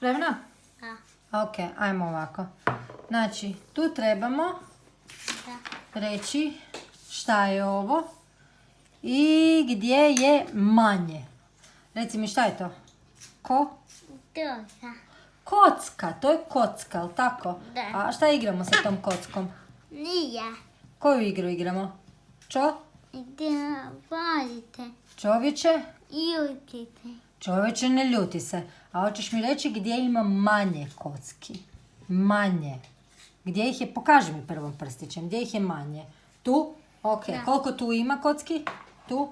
Spremna? Da. Ok, ajmo ovako. Znači, tu trebamo Da. reći šta je ovo i gdje je manje. Reci mi šta je to? Dosa. Kocka, to je kocka, jel tako? Da. A šta igramo sa tom kockom? Nije. Koju igru igramo? Da volite. Čovječe? Ljutite. Čovječe, ne ljuti se. A hoćeš mi reći gdje ima manje kocki? Manje. Gdje ih je? Pokaži mi prvom prstićem. Gdje ih je manje? Tu? Ok. Da. Koliko tu ima kocki? Tu?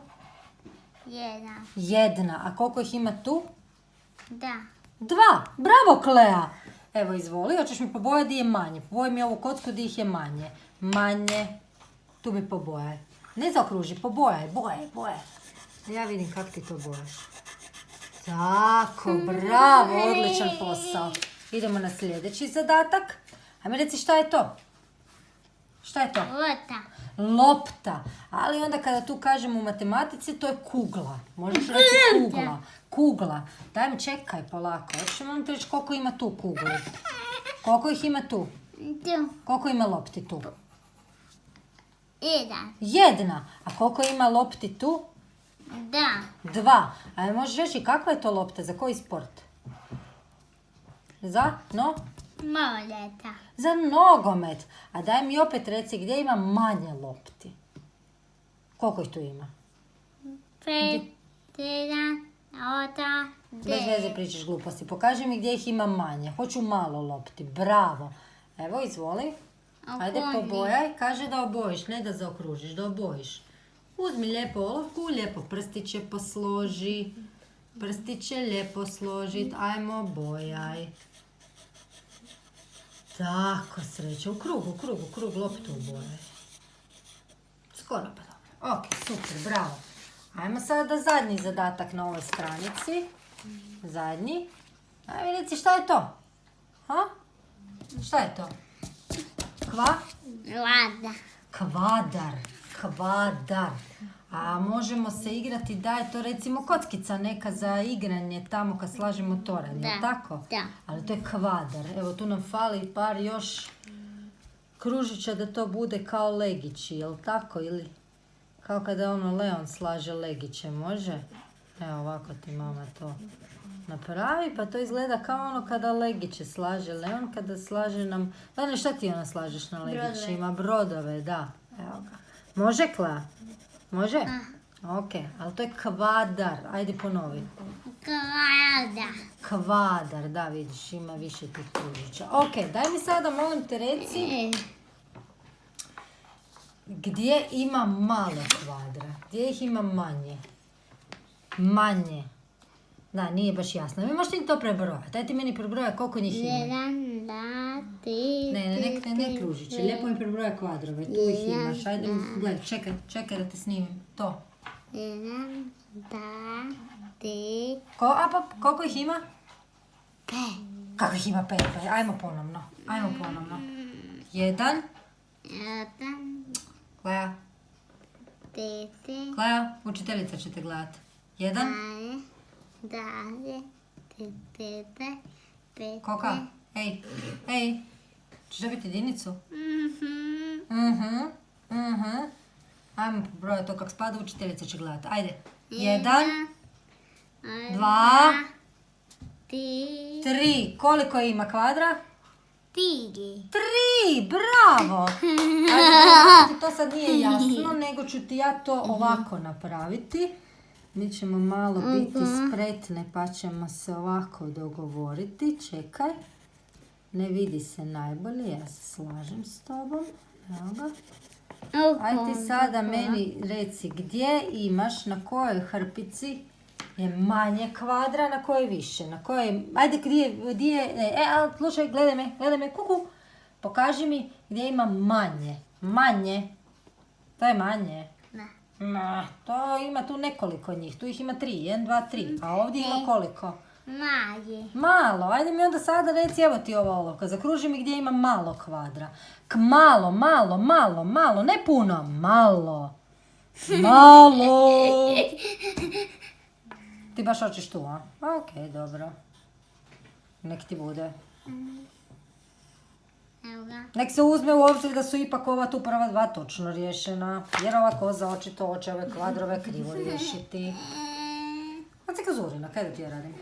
Jedan. Jedna. A koliko ih ima tu? Da. 2. Bravo, Klea. Evo, izvoli. Hoćeš mi pobojati gdje je manje. Poboj mi ovu kocku gdje ih je manje. Manje. Tu mi pobojaj. Ne zaokruži, pobojaj. Bojaj. Ja vidim kako ti to bojaš. Tako, bravo, odličan posao. Idemo na sljedeći zadatak. Ajme reci šta je to? Šta je to? Lopta. Lopta. Ali onda kada tu kažemo u matematici, to je kugla. Možeš reći kugla. Kugla. Daj mi čekaj polako. Hoćemo ti reći koliko ima tu kugli. Koliko ih ima tu? Tu. Koliko ima lopti tu? Jedan. 1. A koliko ima lopti tu? Da. 2. A možeš reći kakva je to lopta? Za koji sport? Za? No? Moleta. Za nogomet. A daj mi opet reci gdje ima manje lopti. Koliko ih tu ima? 5, 7, 8, Bez veze pričaš gluposti. Pokaži mi gdje ih ima manje. Hoću malo lopti. Bravo. Evo, izvoli. Ajde, pobojaj. Kaže da obojiš, ne da zaokružiš, da obojiš. Uzmi lijepo olovku, lijepo prstiće posloži. Prstiće lijepo složit. Ajmo, bojaj. Tako, sreće. U krug loptu bojaj. Skoro pa dobro. Ok, super, bravo. Ajmo sada zadnji zadatak na ovoj stranici. Zadnji. Ajme, reci šta je to? Ha? Šta je to? Vlada. Kvadar. A možemo se igrati da je to recimo kockica neka za igranje tamo kad slažemo toranj, je tako? Da. Ali to je kvadar. Evo tu nam fali par još kružića da to bude kao legići, jel tako? Ili kao kada Leon slaže legiće, može? Evo ovako ti mama to napravi, pa to izgleda kao kada legiće slaže Leon, kada slaže nam... Dane, šta ti slažeš na legićima? Brodove, da. Evo ga. Može, Kla? Može? Ok, ali to je kvadar. Ajde ponovi. Kvadar, da vidiš, ima više tih kružića. Ok, daj mi sada, molim te, reci gdje ima malo kvadra? Gdje ih ima manje? Manje. Da, nije baš jasno. Mi možete to prebrojati. Daj ti meni prebrojati koliko njih ima. 1, 2, 3, Ne kružiće. Lijepo mi prebrojati kvadrove. Tu ih imaš. Ajde, gledaj, čekaj da te snimim. To. 1, 2, 3, Koliko ih ima? 5. Kako ih ima 5? Ajmo ponovno. 1. 1, Glaja. 5, Glaja, učiteljica će te gledati. 1. 2, 3, 5. Koka? Ej. Češ dobiti jedinicu? Ajmo pobrojati to kako spada, učiteljica će gledati. Ajde. 1, 2, 3. Koliko ima kvadra? 3. 3, bravo! Ajde, to sad nije jasno, nego ću ti ja to ovako napraviti. Mi ćemo malo biti spretne pa ćemo se ovako dogovoriti. Čekaj. Ne vidi se najbolje, ja se slažem s tobom. Evo ga. Ajde ti sada meni reci gdje imaš, na kojoj hrpici je manje kvadra, na kojoj više. Na kojoj, ajde gdje je, slušaj, gledaj me, kuku. Pokaži mi gdje ima manje. Manje. To je manje. Da. To ima tu nekoliko njih. Tu ih ima 3. 1, 2, 3. A ovdje ima koliko? Manje. Malo. Ajde mi onda sada reci, evo ti ova olovka. Zakruži mi gdje ima malo kvadra. Malo. Ne puno. Malo. Ti baš hoćeš tu, a? Ok, dobro. Nek ti bude. Evo ga. Nek se uzme u obzir da su ipak ova tu prva dva točno riješena. Jer ova koza očito hoće ove kvadrove krivo riješiti. A cika Zorina, kaj da ti ja radim?